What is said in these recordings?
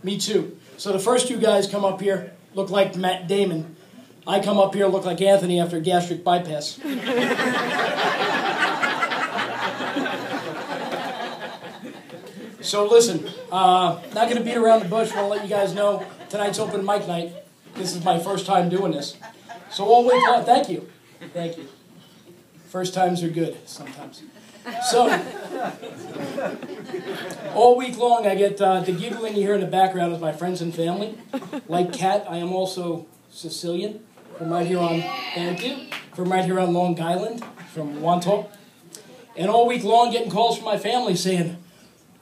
Me too. So the first two guys come up here, look like Matt Damon. I come up here, look like Anthony after a gastric bypass. So listen, not going to beat around the bush. I want to let you guys know tonight's open mic night. This is my first time doing this. So all week long, thank you. Thank you. First times are good sometimes. So all week long I get the giggling you hear in the background is my friends and family. Like Kat, I am also Sicilian from right here on, thank you, from right here on Long Island, from Wantagh. And all week long getting calls from my family saying,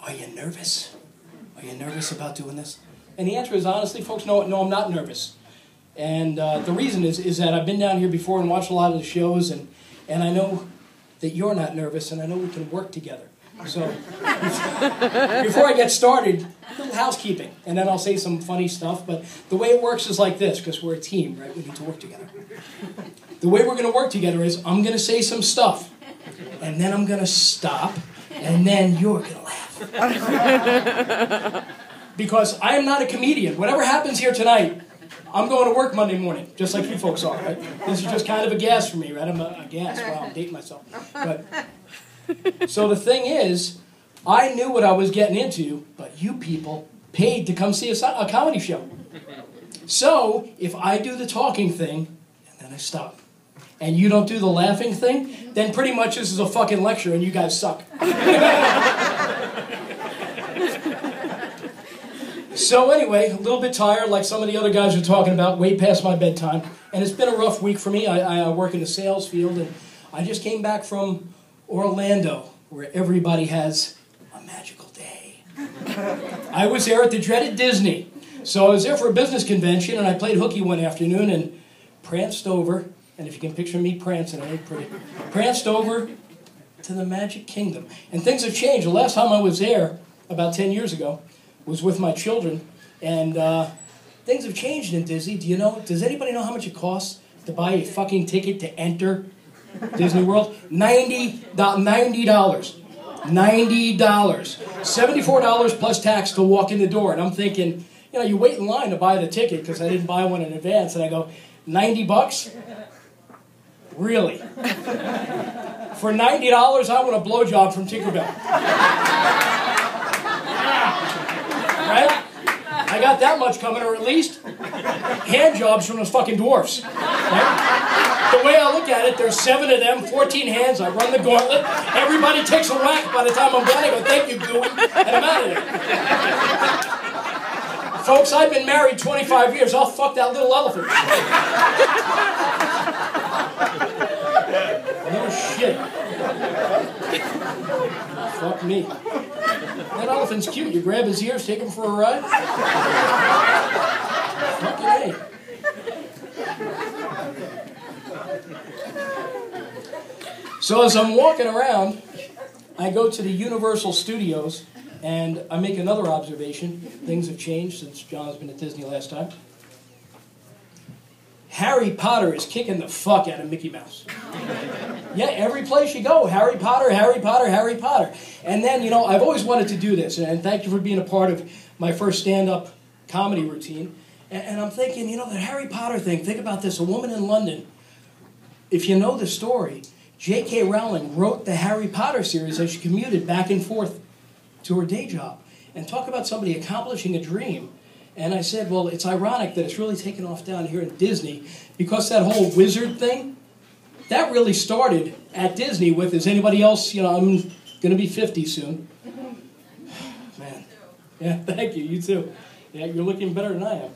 are you nervous? Are you nervous about doing this? And the answer is honestly, folks, no, I'm not nervous. And the reason is that I've been down here before and watched a lot of the shows, and I know that you're not nervous, and I know we can work together. So before I get started, a little housekeeping, and then I'll say some funny stuff. But the way it works is like this, because we're a team, right? We need to work together. The way we're going to work together is I'm going to say some stuff, and then I'm going to stop, and then you're going to laugh. Because I am not a comedian. Whatever happens here tonight, I'm going to work Monday morning, just like you folks are, right? This is just kind of a gas for me, right? I'm a gas. Wow, I'm dating myself. But so the thing is, I knew what I was getting into, but you people paid to come see a comedy show. So if I do the talking thing, and then I stop, and you don't do the laughing thing, then pretty much this is a fucking lecture, and you guys suck. So anyway, a little bit tired, like some of the other guys are talking about, way past my bedtime. And it's been a rough week for me. I work in the sales field, and I just came back from Orlando, where everybody has a magical day. I was there at the dreaded Disney. So I was there for a business convention, and I played hooky one afternoon and pranced over, and if you can picture me prancing, it ain't pretty, pranced over to the Magic Kingdom. And things have changed. The last time I was there, about 10 years ago, was with my children, and things have changed in Disney. Does anybody know how much it costs to buy a fucking ticket to enter Disney World? $90. $90. $74 plus tax to walk in the door. And I'm thinking, you wait in line to buy the ticket because I didn't buy one in advance. And I go, $90? Really? For $90, I want a blowjob from Tinkerbell. Right? I got that much coming, or at least hand jobs from those fucking dwarfs. Right? The way I look at it, there's 7 of them, 14 hands, I run the gauntlet, everybody takes a whack. By the time I'm done, I go, thank you, Gooey, and I'm out of there. Folks, I've been married 25 years, I'll fuck that little elephant. No shit. Fuck me. That elephant's cute. You grab his ears, take him for a ride. Fucking A. So as I'm walking around, I go to the Universal Studios, and I make another observation. Things have changed since John's been at Disney last time. Harry Potter is kicking the fuck out of Mickey Mouse. Yeah, every place you go, Harry Potter, Harry Potter, Harry Potter. And then, I've always wanted to do this, and thank you for being a part of my first stand-up comedy routine. And I'm thinking, the Harry Potter thing, think about this. A woman in London, if you know the story, J.K. Rowling wrote the Harry Potter series as she commuted back and forth to her day job. And talk about somebody accomplishing a dream. And I said, well, it's ironic that it's really taken off down here in Disney because that whole wizard thing, that really started at Disney with, is anybody else, I'm going to be 50 soon. Man. Yeah, thank you. You too. Yeah, you're looking better than I am.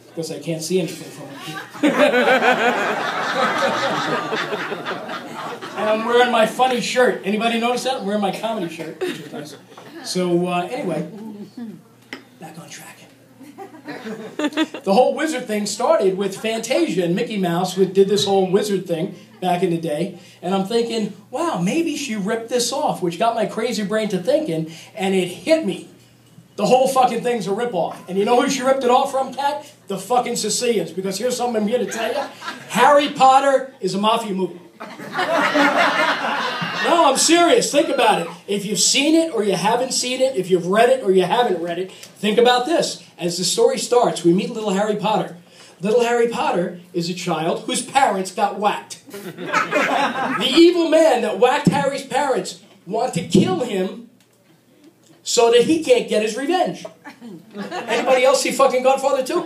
Because I can't see anything from here. And I'm wearing my funny shirt. Anybody notice that? I'm wearing my comedy shirt, which is nice. So, anyway, back on track. The whole wizard thing started with Fantasia and Mickey Mouse, who did this whole wizard thing back in the day. And I'm thinking, wow, maybe she ripped this off, which got my crazy brain to thinking, and it hit me. The whole fucking thing's a ripoff. And you know who she ripped it off from, Kat? The fucking Sicilians. Because here's something I'm here to tell you. Harry Potter is a mafia movie. No, I'm serious. Think about it. If you've seen it or you haven't seen it, if you've read it or you haven't read it, think about this. As the story starts, we meet little Harry Potter. Little Harry Potter is a child whose parents got whacked. The evil man that whacked Harry's parents wants to kill him so that he can't get his revenge. Anybody else see fucking Godfather 2?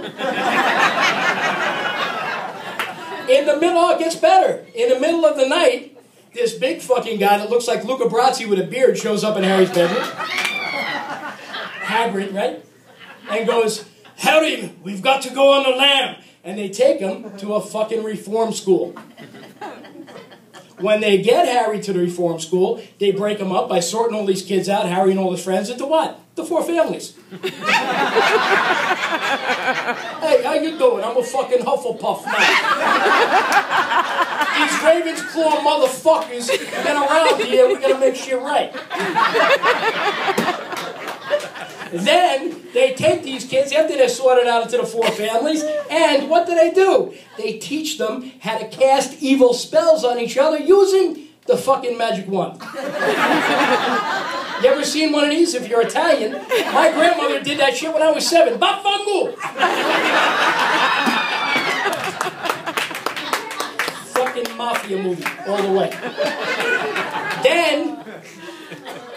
In the middle, oh, it gets better. In the middle of the night, this big fucking guy that looks like Luca Brasi with a beard shows up in Harry's bedroom. Hagrid, right? And goes, Harry, we've got to go on the lam. And they take him to a fucking reform school. When they get Harry to the reform school, they break him up by sorting all these kids out, Harry and all his friends, into what? The 4 families. Hey, how you doing? I'm a fucking Hufflepuff now. These Ravensclaw motherfuckers been around here, we gotta make shit right. Then they take these kids after they're sorted out into the 4 families, and what do? They teach them how to cast evil spells on each other using the fucking magic wand. You ever seen one of these? If you're Italian, my grandmother did that shit when I was 7. Baffangu! Fucking mafia movie all the way. Then,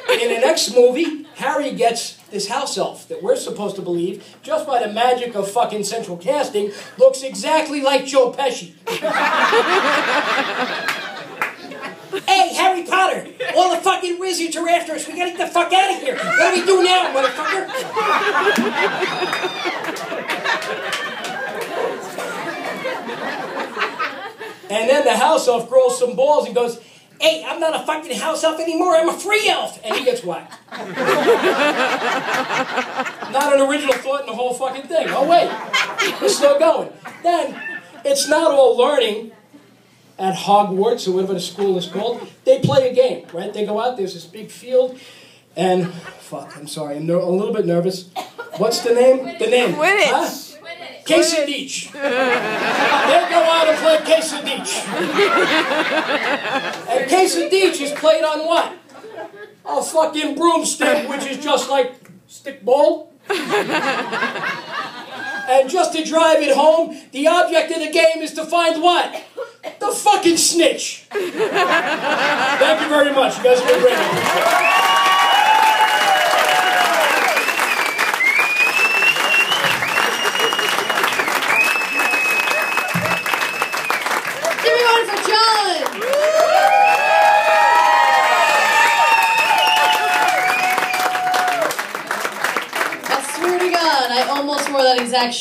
in the next movie, Harry gets this house elf that we're supposed to believe, just by the magic of fucking central casting, looks exactly like Joe Pesci. Hey, Harry Potter! All the fucking wizards are after us. We gotta get the fuck out of here. What do we do now, motherfucker? And then the house elf grows some balls and goes, hey, I'm not a fucking house elf anymore, I'm a free elf! And he gets whacked. Not an original thought in the whole fucking thing. Oh wait, we're still going. Then, it's not all learning at Hogwarts, or whatever the school is called. They play a game, right? They go out, there's this big field, and, fuck, I'm sorry, I'm a little bit nervous. What's the name? The name. Quidditch. Huh? Quesadich. They go out and play Quesadich. And Quesadich is played on what? A fucking broomstick, which is just like stickball. And just to drive it home, the object of the game is to find what? The fucking snitch. Thank you very much. You guys have been great. I swear to God, I almost wore that exact shirt.